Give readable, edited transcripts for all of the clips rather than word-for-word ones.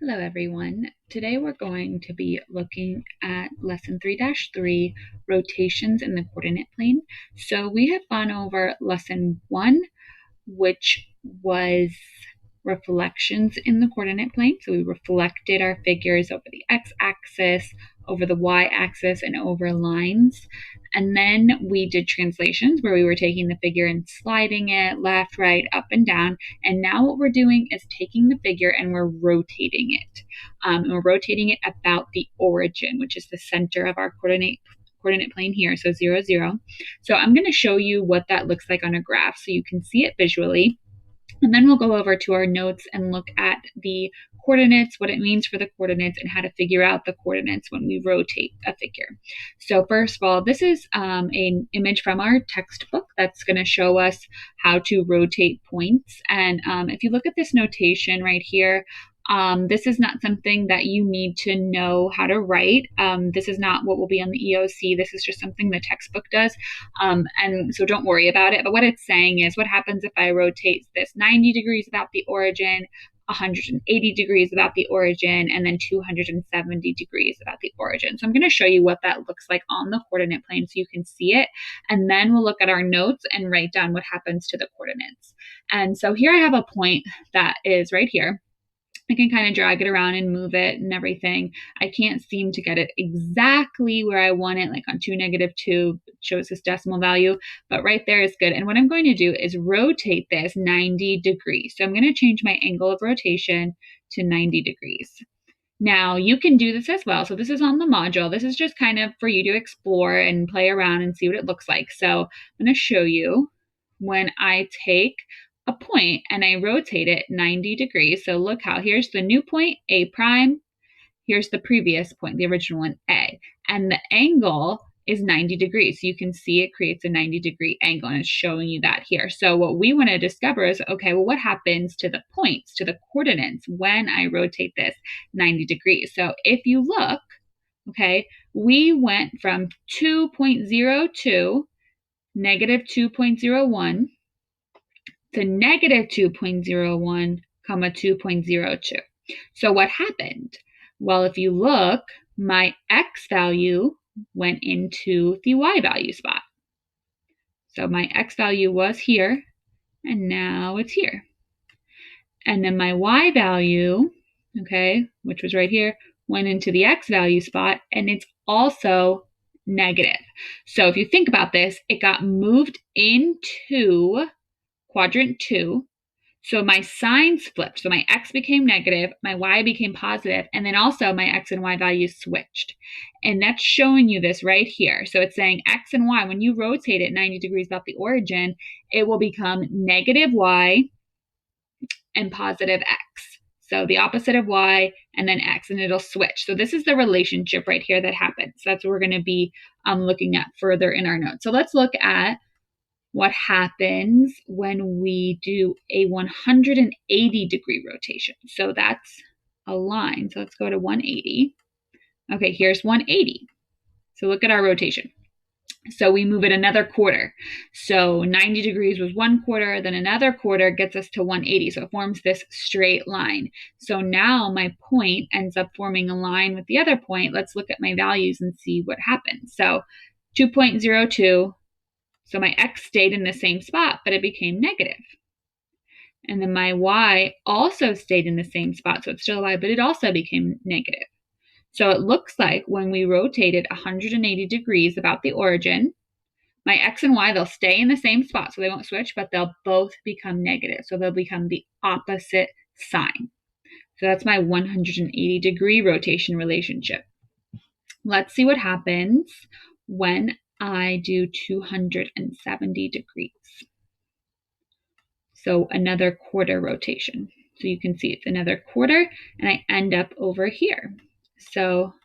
Hello everyone. Today we're going to be looking at lesson 3-3, rotations in the coordinate plane. So we have gone over lesson 1, which was reflections in the coordinate plane. So we reflected our figures over the x-axis, over the y-axis, and over lines. And then we did translations where we were taking the figure and sliding it left, right, up, and down. And now what we're doing is taking the figure and we're rotating it. And we're rotating it about the origin, which is the center of our coordinate plane here, so 0, 0. So I'm going to show you what that looks like on a graph so you can see it visually. And then we'll go over to our notes and look at the coordinates, what it means for the coordinates, and how to figure out the coordinates when we rotate a figure. So first of all, this is an image from our textbook that's going to show us how to rotate points. And if you look at this notation right here, this is not something that you need to know how to write. This is not what will be on the EOC. This is just something the textbook does. And so don't worry about it. But what it's saying is what happens if I rotate this 90 degrees about the origin, 180 degrees about the origin, and then 270 degrees about the origin. So I'm going to show you what that looks like on the coordinate plane so you can see it. And then we'll look at our notes and write down what happens to the coordinates. And so here I have a point that is right here. I can kind of drag it around and move it and everything. I can't seem to get it exactly where I want it, like on 2, -2 shows this decimal value, but right there is good. And what I'm going to do is rotate this 90 degrees. So I'm going to change my angle of rotation to 90 degrees. Now you can do this as well. So this is on the module. This is just kind of for you to explore and play around and see what it looks like. So I'm going to show you when I take a point and I rotate it 90 degrees. So look how here's the new point, A prime. Here's the previous point, the original one, A. And the angle is 90 degrees. So you can see it creates a 90-degree angle, and it's showing you that here. So what we want to discover is, okay, well, what happens to the points, to the coordinates when I rotate this 90 degrees? So if you look, okay, we went from 2.02, -2.01, to -2.01, 2.02. So what happened? Well, if you look, my x value went into the y value spot. So my x value was here, and now it's here. And then my y value, okay, which was right here, went into the x value spot, and it's also negative. So if you think about this, it got moved into quadrant 2. So my signs flipped. So my x became negative, my y became positive, and then also my x and y values switched. And that's showing you this right here. So it's saying x and y, when you rotate it 90 degrees about the origin, it will become negative y and positive x. So the opposite of y and then x, and it'll switch. So this is the relationship right here that happens. So that's what we're going to be looking at further in our notes. So let's look at what happens when we do a 180-degree rotation. So that's a line. So let's go to 180. Okay, here's 180. So look at our rotation. So we move it another quarter. So 90 degrees was 1/4, then another quarter gets us to 180. So it forms this straight line. So now my point ends up forming a line with the other point. Let's look at my values and see what happens. So 2.02. So my x stayed in the same spot, but it became negative. And then my y also stayed in the same spot. So it's still a y, but it also became negative. So it looks like when we rotated 180 degrees about the origin, my x and y, they'll stay in the same spot. So they won't switch, but they'll both become negative. So they'll become the opposite sign. So that's my 180-degree rotation relationship. Let's see what happens when I do 270 degrees. So another quarter rotation. So you can see it's another quarter, and I end up over here. So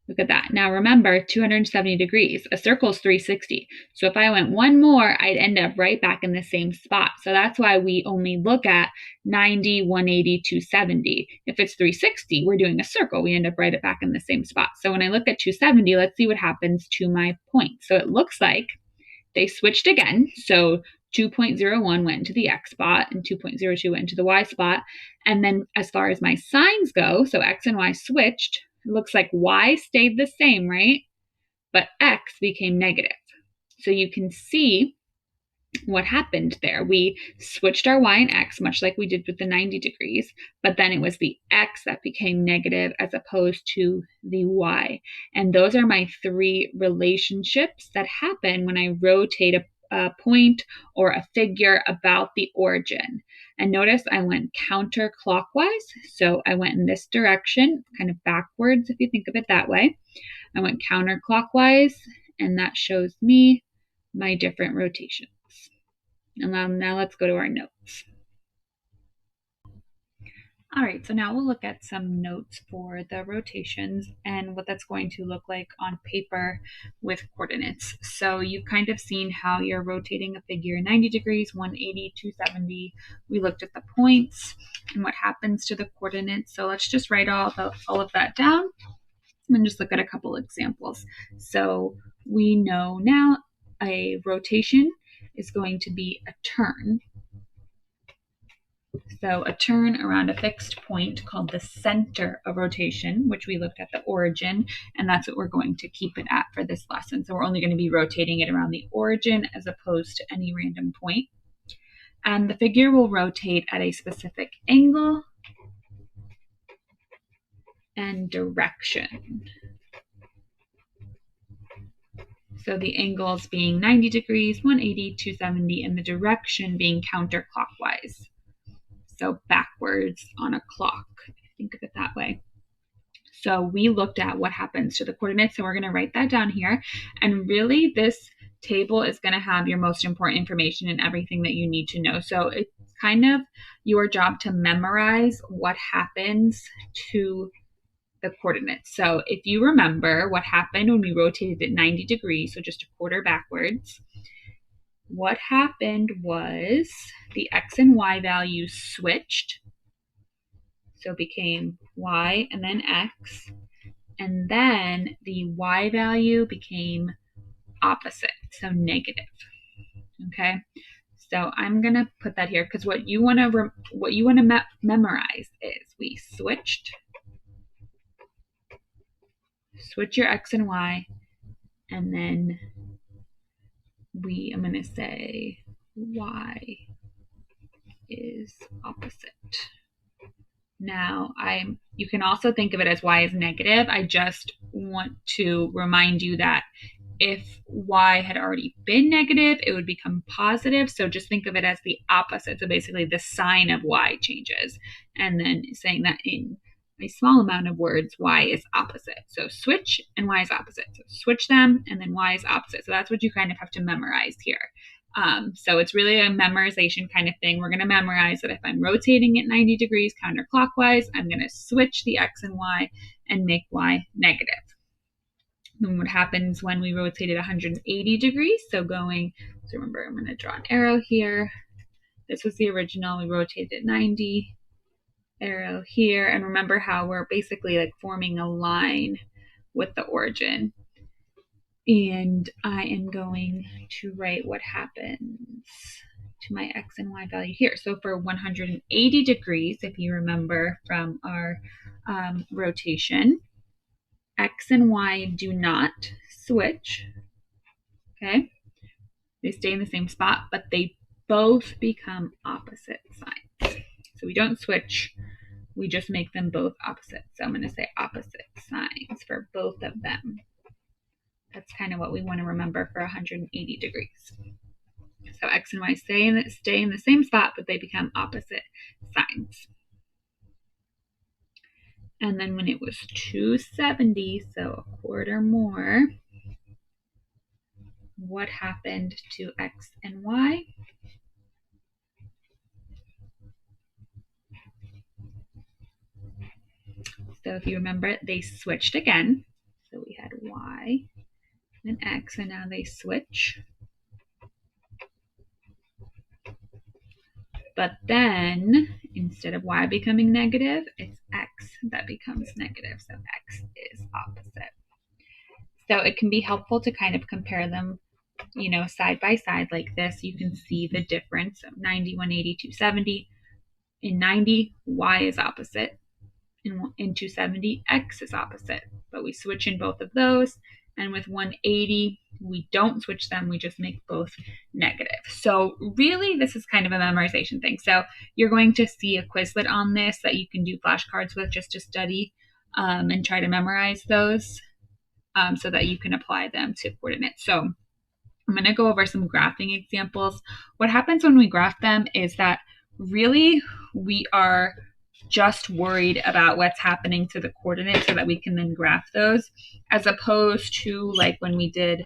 look at that. Now remember, 270 degrees. A circle is 360. So if I went one more, I'd end up right back in the same spot. So that's why we only look at 90, 180, 270. If it's 360, we're doing a circle. We end up right back in the same spot. So when I look at 270, let's see what happens to my point. So it looks like they switched again. So 2.01 went into the X spot and 2.02 went into the Y spot. And then as far as my signs go, so X and Y switched, it looks like Y stayed the same, right? But X became negative. So you can see what happened there. We switched our Y and X, much like we did with the 90 degrees, but then it was the X that became negative as opposed to the Y. And those are my three relationships that happen when I rotate a point or a figure about the origin. And notice I went counterclockwise. So I went in this direction, kind of backwards if you think of it that way. I went counterclockwise, and that shows me my different rotations. And now let's go to our notes. All right, so now we'll look at some notes for the rotations and what that's going to look like on paper with coordinates. So you've kind of seen how you're rotating a figure 90 degrees, 180, 270. We looked at the points and what happens to the coordinates. So let's just write all of that down and just look at a couple examples. So we know now a rotation is going to be a turn. So a turn around a fixed point called the center of rotation, which we looked at the origin, and that's what we're going to keep it at for this lesson. So we're only going to be rotating it around the origin as opposed to any random point. And the figure will rotate at a specific angle and direction. So the angles being 90 degrees, 180, 270, and the direction being counterclockwise. So backwards on a clock, think of it that way. So we looked at what happens to the coordinates, so we're going to write that down here. And really this table is going to have your most important information and everything that you need to know. So it's kind of your job to memorize what happens to the coordinates. So if you remember what happened when we rotated at 90 degrees, so just a quarter backwards, what happened was the X and Y values switched. So it became Y and then X. And then the Y value became opposite, so negative. Okay. So I'm going to put that here because what you want to memorize is we switch your X and Y, and then I'm going to say Y is opposite. Now, you can also think of it as Y is negative. I just want to remind you that if Y had already been negative, it would become positive. So just think of it as the opposite. So basically the sign of Y changes. And then saying that in a small amount of words, Y is opposite. So switch and Y is opposite. So switch them and then Y is opposite. So that's what you kind of have to memorize here. So it's really a memorization kind of thing. We're going to memorize that if I'm rotating at 90 degrees counterclockwise, I'm going to switch the X and Y and make Y negative. Then what happens when we rotate at 180 degrees? So remember, I'm going to draw an arrow here. This was the original. We rotated at 90, arrow here. And remember how we're basically like forming a line with the origin. And I am going to write what happens to my X and Y value here. So for 180 degrees, if you remember from our rotation, X and Y do not switch, okay? They stay in the same spot, but they both become opposite signs. So we don't switch, we just make them both opposite. So I'm going to say opposite signs for both of them. That's kind of what we want to remember for 180 degrees. So X and Y stay in the same spot, but they become opposite signs. And then when it was 270, so a quarter more, what happened to X and Y? So if you remember, they switched again. So we had Y and X, and now they switch. But then, instead of Y becoming negative, it's X that becomes negative. So X is opposite. So it can be helpful to kind of compare them side by side like this, you can see the difference of 90, 180, 270. In 90, y is opposite. In 270, x is opposite. But we switch in both of those. And with 180, we don't switch them. We just make both negative. So really, this is kind of a memorization thing. So you're going to see a Quizlet on this that you can do flashcards with just to study and try to memorize those so that you can apply them to coordinates. So I'm going to go over some graphing examples. What happens when we graph them is that really we are just worried about what's happening to the coordinates so that we can then graph those, as opposed to like when we did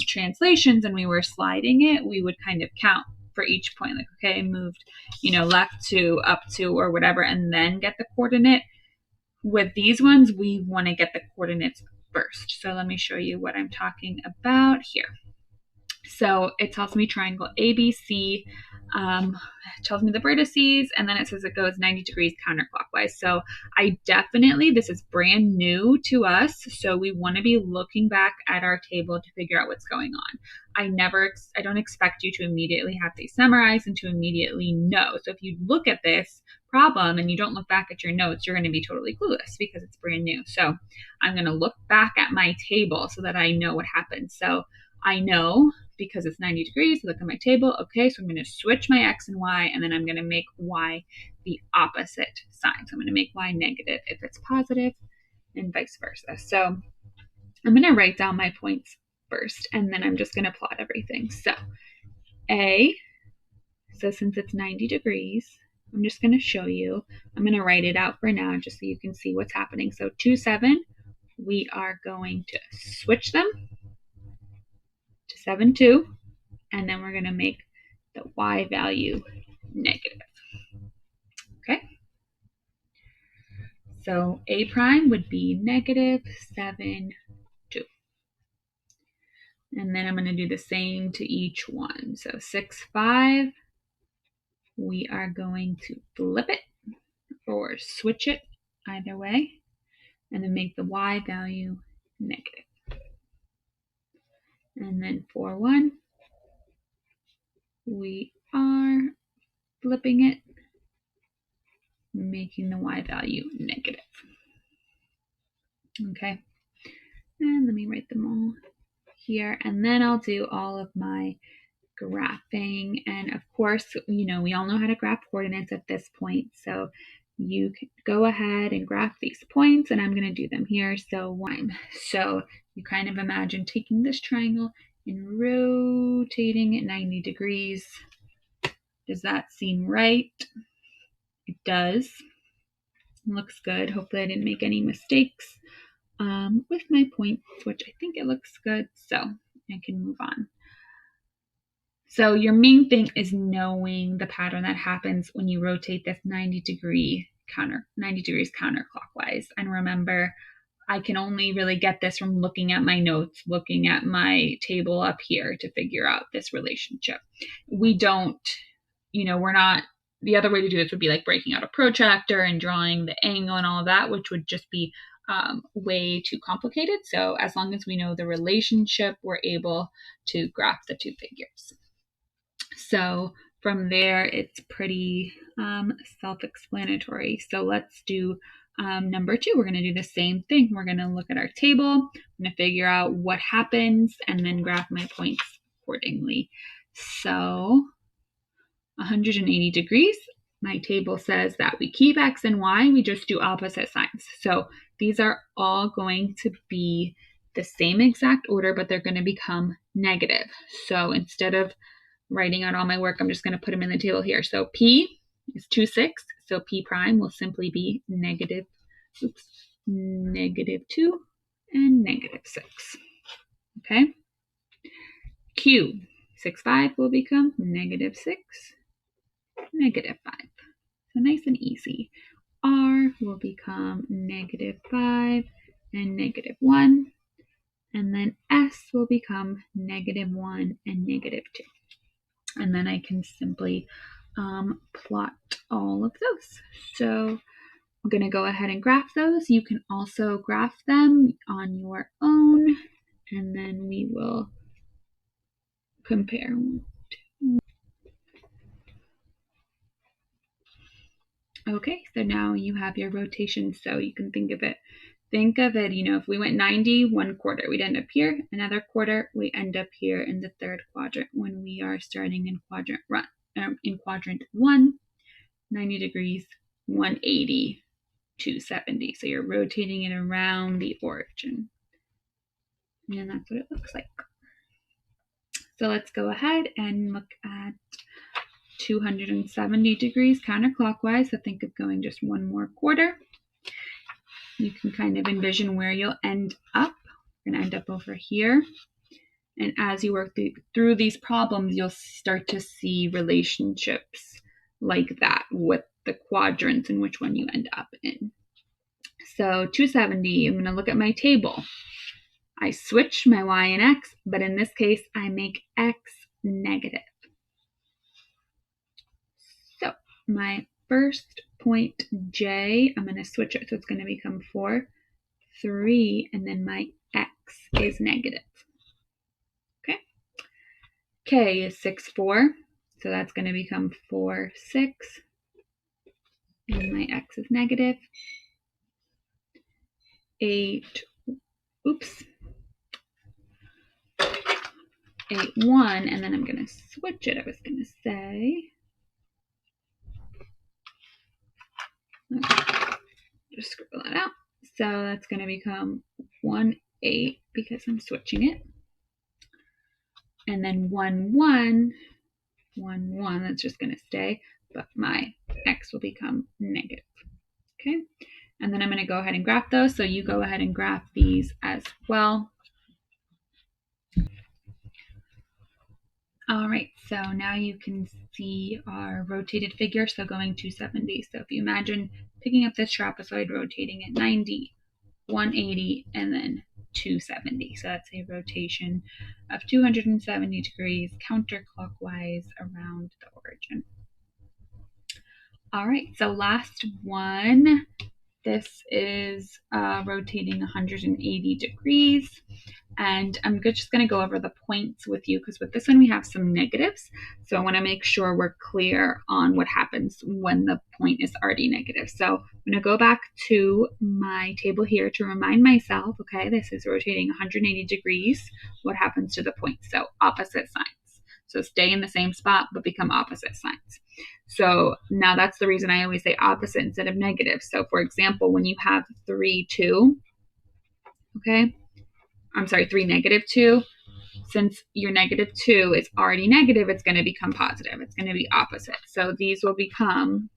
translations and we were sliding it, we would kind of count for each point, like, okay, moved, left to, up to, or whatever, and then get the coordinate. With these ones, we want to get the coordinates first. So let me show you what I'm talking about here. So it tells me triangle ABC, tells me the vertices, and then it says it goes 90 degrees counterclockwise. So this is brand new to us. So we want to be looking back at our table to figure out what's going on. I don't expect you to immediately have these memorized and to immediately know. So if you look at this problem and you don't look back at your notes, you're going to be totally clueless because it's brand new. So I'm going to look back at my table so that I know what happened. So I know because it's 90 degrees, look at my table. Okay, so I'm going to switch my x and y, and then I'm going to make y the opposite sign. So I'm going to make y negative if it's positive, and vice versa. So I'm going to write down my points first, and then I'm just going to plot everything. So since it's 90 degrees, I'm just going to show you. I'm going to write it out for now just so you can see what's happening. So 2, 7, we are going to switch them to 7, 2, and then we're going to make the y value negative. Okay? So A prime would be negative 7, 2. And then I'm going to do the same to each one. So 6, 5, we are going to flip it or switch it either way, and then make the y value negative. And then 4, 1, we are flipping it, making the y value negative. Okay, and let me write them all here, and then I'll do all of my graphing. And of course, we all know how to graph coordinates at this point, so you can go ahead and graph these points, and I'm going to do them here. So you kind of imagine taking this triangle and rotating it 90 degrees. Does that seem right? It does. Looks good. Hopefully I didn't make any mistakes with my points, which I think it looks good, so I can move on. So your main thing is knowing the pattern that happens when you rotate this 90 degrees counterclockwise. And remember, I can only really get this from looking at my notes, looking at my table up here to figure out this relationship. The other way to do this would be like breaking out a protractor and drawing the angle and all of that, which would just be way too complicated. So as long as we know the relationship, we're able to graph the two figures. So from there, it's pretty self-explanatory. So let's do number 2. We're going to do the same thing. We're going to look at our table. I'm going to figure out what happens and then graph my points accordingly. So 180 degrees. My table says that we keep x and y. We just do opposite signs. So these are all going to be the same exact order, but they're going to become negative. So instead of writing out all my work, I'm just going to put them in the table here. So P is 2, 6. So P prime will simply be negative 2 and negative 6. Okay. Q, 6, 5 will become negative 6, negative 5. So nice and easy. R will become negative 5 and negative 1. And then S will become negative 1 and negative 2. And then I can simply plot all of those. So I'm going to go ahead and graph those. You can also graph them on your own, and then we will compare. Okay, so now you have your rotation, so you can think of it, if we went 90 one quarter, we'd end up here, another quarter, we end up here in the third quadrant when we are starting in quadrant 1, 90 degrees, 180, 270. So you're rotating it around the origin. And that's what it looks like. So let's go ahead and look at 270 degrees counterclockwise. So think of going just one more quarter. You can kind of envision where you'll end up. You're going to end up over here. And as you work through these problems, you'll start to see relationships like that with the quadrants and which one you end up in. So 270, I'm going to look at my table. I switch my y and x, but in this case, I make x negative. So my first point J, I'm going to switch it, so it's going to become 4, 3, and then my x is negative. Okay. K is 6, 4, so that's going to become 4, 6, and my x is negative. 8, 8, 1, and then I'm going to switch it. I was going to say, just scribble that out. So that's going to become 1, 8 because I'm switching it. And then 1, 1, 1, 1, that's just going to stay, but my x will become negative. Okay, and then I'm going to go ahead and graph those. So you go ahead and graph these as well. All right, so now you can see our rotated figure, so going 270. So if you imagine picking up this trapezoid, rotating it 90, 180, and then 270. So that's a rotation of 270 degrees counterclockwise around the origin. All right, so last one. This is rotating 180 degrees. And I'm just going to go over the points with you because with this one we have some negatives. So I want to make sure we're clear on what happens when the point is already negative. So I'm going to go back to my table here to remind myself, okay, this is rotating 180 degrees. What happens to the point? So opposite signs. So stay in the same spot but become opposite signs. So now that's the reason I always say opposite instead of negative. So for example, when you have 3, 2, okay, I'm sorry, 3, negative 2, since your negative 2 is already negative, it's going to become positive. It's going to be opposite. So these will become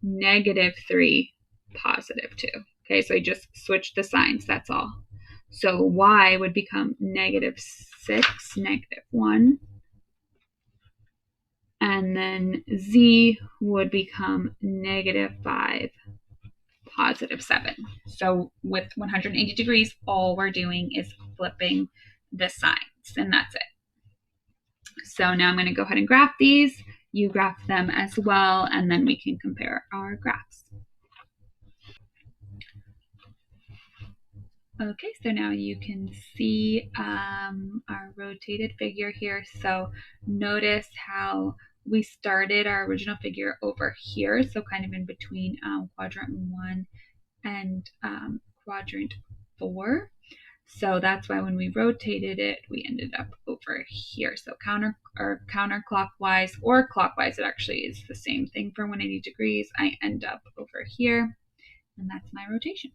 negative 3, positive 2. Okay, so I just switched the signs, that's all. So y would become negative 6, negative 1. And then z would become negative 5, positive 7. So with 180 degrees, all we're doing is flipping the signs, and that's it. So now I'm going to go ahead and graph these. You graph them as well, and then we can compare our graphs. Okay, so now you can see our rotated figure here. So notice how we started our original figure over here, so kind of in between quadrant 1 and quadrant 4. So that's why when we rotated it, we ended up over here. So counterclockwise or clockwise, it actually is the same thing for 180 degrees. I end up over here, and that's my rotation.